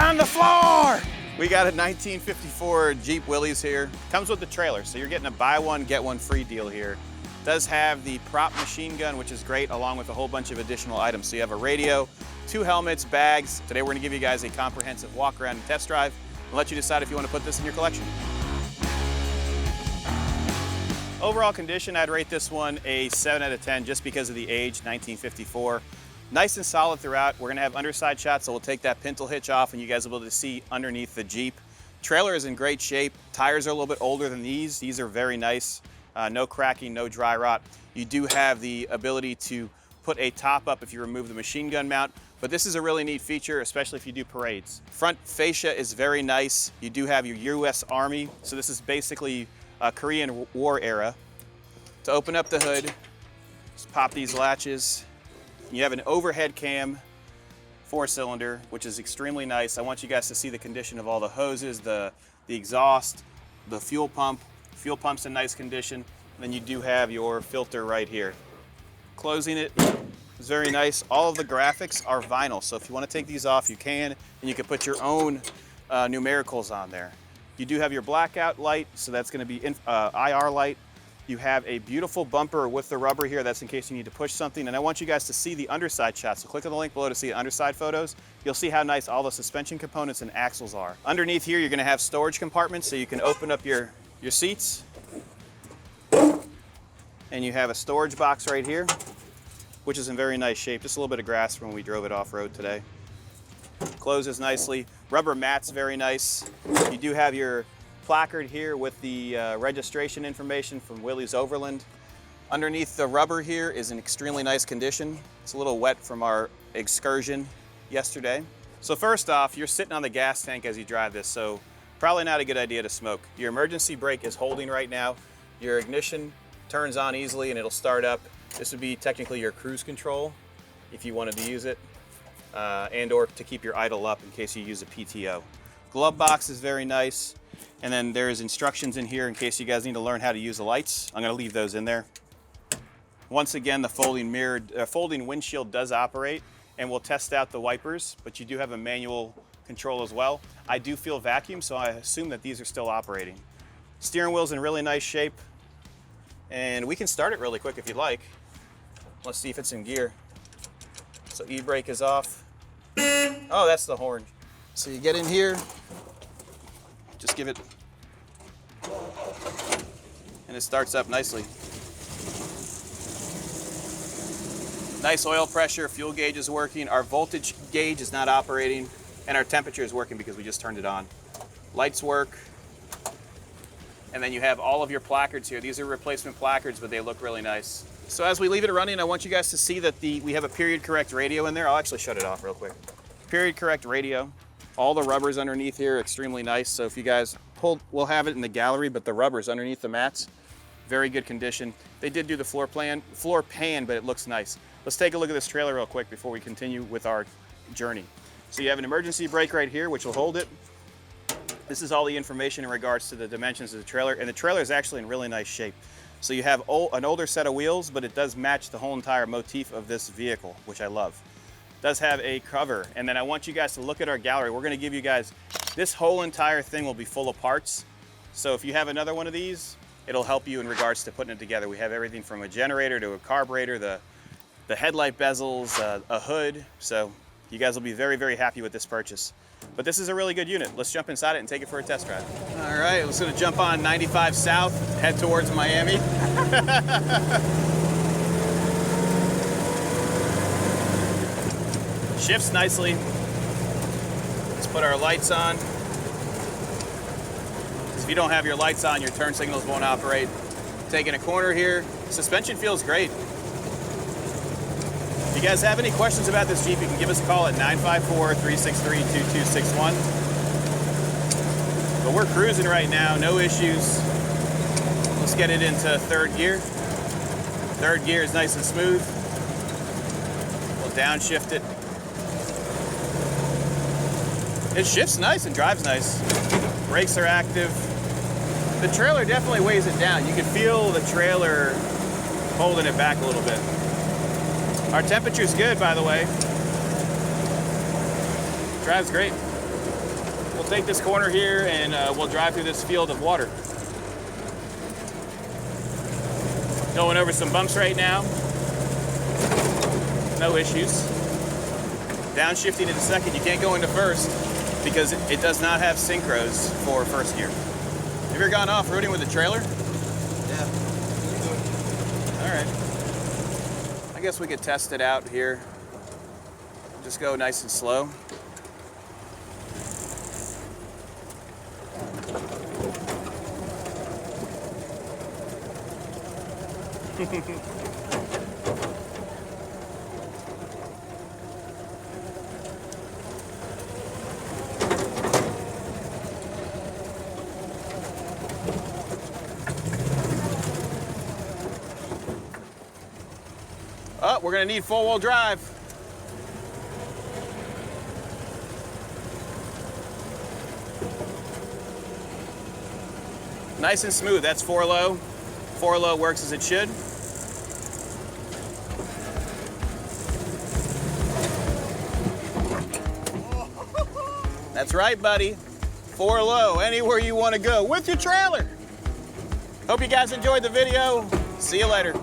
on the floor. We got a 1954 Jeep Willys here. Comes with the trailer, so you're getting a buy one, get one free deal here. Does have the prop machine gun, which is great, along with a whole bunch of additional items. So you have a radio, 2 helmets, bags. Today we're gonna give you guys a comprehensive walk around and test drive and let you decide if you want to put this in your collection. Overall condition, I'd rate this one a 7 out of 10 just because of the age, 1954. Nice and solid throughout. We're gonna have underside shots, so we'll take that pintle hitch off and you guys will be able to see underneath the Jeep. Trailer is in great shape. Tires are a little bit older than these. These are very nice. No cracking, no dry rot. You do have the ability to put a top up if you remove the machine gun mount, but this is a really neat feature, especially if you do parades. Front fascia is very nice. You do have your US Army, so this is basically Korean War era. To open up the hood, just pop these latches. You have an overhead cam 4-cylinder, which is extremely nice. I want you guys to see the condition of all the hoses, the exhaust, the fuel pump. Fuel pump's in nice condition. And then you do have your filter right here. Closing it is very nice. All of the graphics are vinyl, so if you want to take these off, you can, and you can put your own numericals on there. You do have your blackout light, so that's going to be IR light. You have a beautiful bumper with the rubber here. That's in case you need to push something. And I want you guys to see the underside shots. So click on the link below to see the underside photos. You'll see how nice all the suspension components and axles are. Underneath here, you're going to have storage compartments, so you can open up your seats. And you have a storage box right here, which is in very nice shape. Just a little bit of grass from when we drove it off-road today. Closes nicely. Rubber mats, very nice. You do have your placard here with the registration information from Willys Overland. Underneath the rubber here is in extremely nice condition. It's a little wet from our excursion yesterday. So first off, you're sitting on the gas tank as you drive this, so probably not a good idea to smoke. Your emergency brake is holding right now. Your ignition turns on easily and it'll start up. This would be technically your cruise control if you wanted to use it. And or to keep your idle up in case you use a PTO. Glove box is very nice. And then there's instructions in here in case you guys need to learn how to use the lights. I'm gonna leave those in there. Once again, the folding windshield does operate, and we'll test out the wipers, but you do have a manual control as well. I do feel vacuum, so I assume that these are still operating. Steering wheel's in really nice shape, and we can start it really quick if you'd like. Let's see if it's in gear. So e-brake is off. Oh, that's the horn. So you get in here, just give it, and it starts up nicely. Nice oil pressure, fuel gauge is working, our voltage gauge is not operating, and our temperature is working because we just turned it on. Lights work, and then you have all of your placards here. These are replacement placards, but they look really nice. So as we leave it running, I want you guys to see that we have a period correct radio in there. I'll actually shut it off real quick. Period correct radio. All the rubbers underneath here are extremely nice. So if you guys pull, we'll have it in the gallery, but the rubbers underneath the mats, very good condition. They did do the floor pan, but it looks nice. Let's take a look at this trailer real quick before we continue with our journey. So you have an emergency brake right here, which will hold it. This is all the information in regards to the dimensions of the trailer, and the trailer is actually in really nice shape. So you have an older set of wheels, but it does match the whole entire motif of this vehicle, which I love. It does have a cover, and then I want you guys to look at our gallery. We're gonna give you guys, this whole entire thing will be full of parts. So if you have another one of these, it'll help you in regards to putting it together. We have everything from a generator to a carburetor, the headlight bezels, a hood. So you guys will be very, very happy with this purchase. But this is a really good unit. Let's jump inside it and take it for a test drive. All right, let's gonna jump on 95 South, head towards Miami. Shifts nicely. Let's put our lights on. If you don't have your lights on, your turn signals won't operate. Taking a corner here. Suspension feels great. If you guys have any questions about this Jeep, you can give us a call at 954-363-2261. But we're cruising right now, no issues. Let's get it into third gear. Third gear is nice and smooth. We'll downshift it. It shifts nice and drives nice. Brakes are active. The trailer definitely weighs it down. You can feel the trailer holding it back a little bit. Our temperature's good, by the way. Drives great. We'll take this corner here and we'll drive through this field of water. Going over some bumps right now. No issues. Downshifting into second, you can't go into first because it does not have synchros for first gear. Have you ever gone off-roading with a trailer? Yeah. All right. I guess we could test it out here. Just go nice and slow. Oh, we're gonna need four-wheel drive. Nice and smooth, that's 4-low. 4-low works as it should. That's right, buddy. 4-low, anywhere you wanna go with your trailer. Hope you guys enjoyed the video. See you later.